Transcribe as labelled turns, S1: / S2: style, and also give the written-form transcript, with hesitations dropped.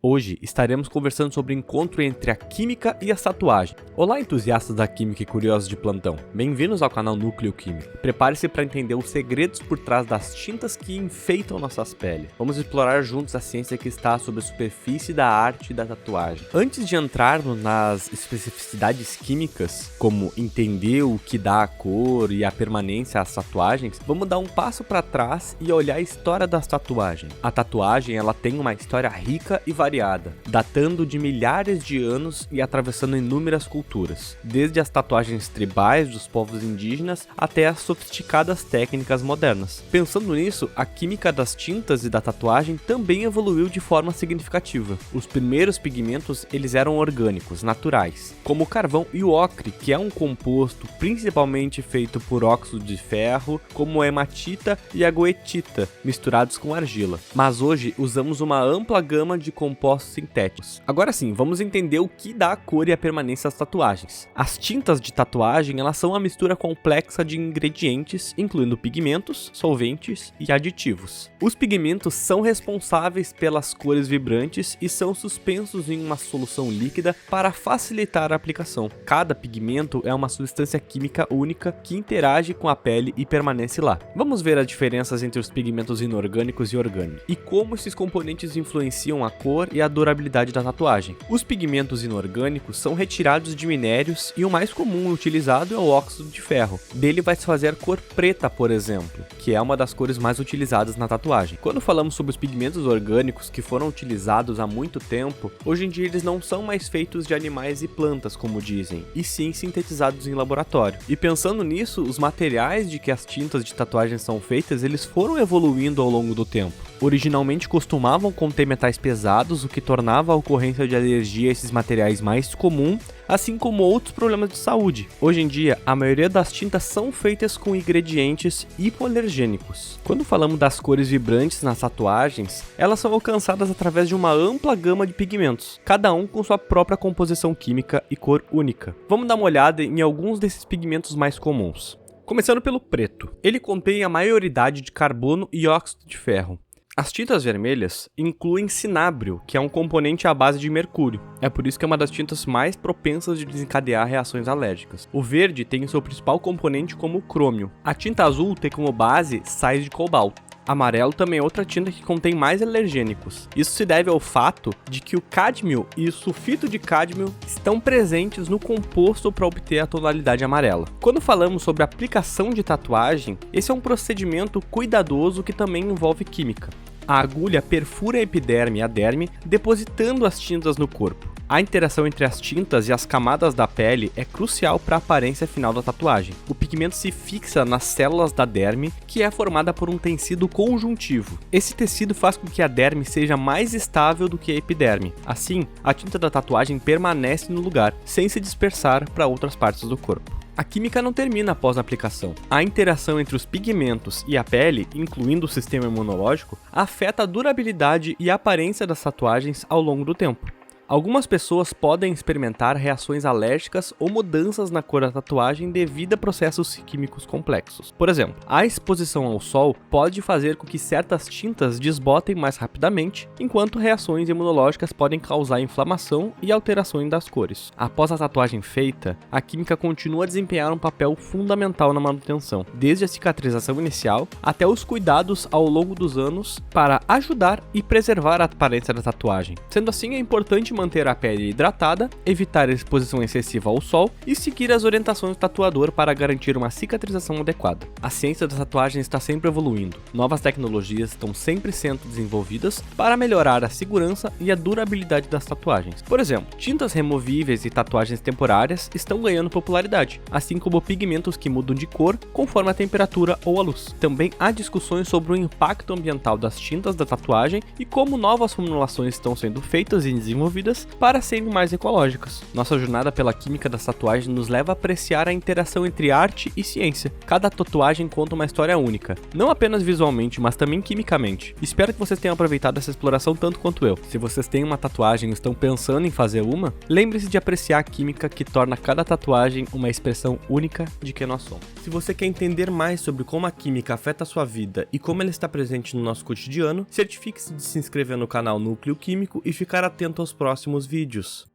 S1: Hoje estaremos conversando sobre o encontro entre a química e a tatuagem. Olá, entusiastas da química e curiosos de plantão. Bem-vindos ao canal Núcleo Químico. Prepare-se para entender os segredos por trás das tintas que enfeitam nossas peles. Vamos explorar juntos a ciência que está sob a superfície da arte da tatuagem. Antes de entrarmos nas especificidades químicas, como entender o que dá a cor e a permanência às tatuagens, vamos dar um passo para trás e olhar a história das tatuagens. A tatuagem ela tem uma história rica e variada, datando de milhares de anos e atravessando inúmeras culturas, desde as tatuagens tribais dos povos indígenas até as sofisticadas técnicas modernas. Pensando nisso, a química das tintas e da tatuagem também evoluiu de forma significativa. Os primeiros pigmentos eles eram orgânicos, naturais, como o carvão e o ocre, que é um composto principalmente feito por óxido de ferro, como a hematita e a goetita, misturados com argila. Mas hoje usamos uma ampla gama de compostos sintéticos. Agora sim, vamos entender o que dá a cor e a permanência às tatuagens. As tintas de tatuagem, elas são uma mistura complexa de ingredientes, incluindo pigmentos, solventes e aditivos. Os pigmentos são responsáveis pelas cores vibrantes e são suspensos em uma solução líquida para facilitar a aplicação. Cada pigmento é uma substância química única que interage com a pele e permanece lá. Vamos ver as diferenças entre os pigmentos inorgânicos e orgânicos e como esses componentes influenciam a cor e a durabilidade da tatuagem. Os pigmentos inorgânicos são retirados de minérios e o mais comum utilizado é o óxido de ferro. Dele vai se fazer cor preta, por exemplo, que é uma das cores mais utilizadas na tatuagem. Quando falamos sobre os pigmentos orgânicos que foram utilizados há muito tempo, hoje em dia eles não são mais feitos de animais e plantas, como dizem, e sim sintetizados em laboratório. E pensando nisso, os materiais de que as tintas de tatuagem são feitas, eles foram evoluindo ao longo do tempo. Originalmente costumavam conter metais pesados, o que tornava a ocorrência de alergia a esses materiais mais comum, assim como outros problemas de saúde. Hoje em dia, a maioria das tintas são feitas com ingredientes hipoalergênicos. Quando falamos das cores vibrantes nas tatuagens, elas são alcançadas através de uma ampla gama de pigmentos, cada um com sua própria composição química e cor única. Vamos dar uma olhada em alguns desses pigmentos mais comuns. Começando pelo preto. Ele contém a maioridade de carbono e óxido de ferro. As tintas vermelhas incluem cinábrio, que é um componente à base de mercúrio. É por isso que é uma das tintas mais propensas de desencadear reações alérgicas. O verde tem o seu principal componente como o crômio. A tinta azul tem como base sais de cobalto. Amarelo também é outra tinta que contém mais alergênicos. Isso se deve ao fato de que o cádmio e o sulfito de cádmio estão presentes no composto para obter a tonalidade amarela. Quando falamos sobre aplicação de tatuagem, esse é um procedimento cuidadoso que também envolve química. A agulha perfura a epiderme e a derme, depositando as tintas no corpo. A interação entre as tintas e as camadas da pele é crucial para a aparência final da tatuagem. O pigmento se fixa nas células da derme, que é formada por um tecido conjuntivo. Esse tecido faz com que a derme seja mais estável do que a epiderme. Assim, a tinta da tatuagem permanece no lugar, sem se dispersar para outras partes do corpo. A química não termina após a aplicação. A interação entre os pigmentos e a pele, incluindo o sistema imunológico, afeta a durabilidade e a aparência das tatuagens ao longo do tempo. Algumas pessoas podem experimentar reações alérgicas ou mudanças na cor da tatuagem devido a processos químicos complexos. Por exemplo, a exposição ao sol pode fazer com que certas tintas desbotem mais rapidamente, enquanto reações imunológicas podem causar inflamação e alterações das cores. Após a tatuagem feita, a química continua a desempenhar um papel fundamental na manutenção, desde a cicatrização inicial até os cuidados ao longo dos anos para ajudar e preservar a aparência da tatuagem. Sendo assim, é importante manter a pele hidratada, evitar a exposição excessiva ao sol e seguir as orientações do tatuador para garantir uma cicatrização adequada. A ciência das tatuagens está sempre evoluindo. Novas tecnologias estão sempre sendo desenvolvidas para melhorar a segurança e a durabilidade das tatuagens. Por exemplo, tintas removíveis e tatuagens temporárias estão ganhando popularidade, assim como pigmentos que mudam de cor conforme a temperatura ou a luz. Também há discussões sobre o impacto ambiental das tintas da tatuagem e como novas formulações estão sendo feitas e desenvolvidas poluídas para serem mais ecológicas. Nossa jornada pela química das tatuagens nos leva a apreciar a interação entre arte e ciência. Cada tatuagem conta uma história única, não apenas visualmente, mas também quimicamente. Espero que vocês tenham aproveitado essa exploração tanto quanto eu. Se vocês têm uma tatuagem e estão pensando em fazer uma, lembre-se de apreciar a química que torna cada tatuagem uma expressão única de quem nós somos. Se você quer entender mais sobre como a química afeta a sua vida e como ela está presente no nosso cotidiano, certifique-se de se inscrever no canal Núcleo Químico e ficar atento aos próximos vídeos.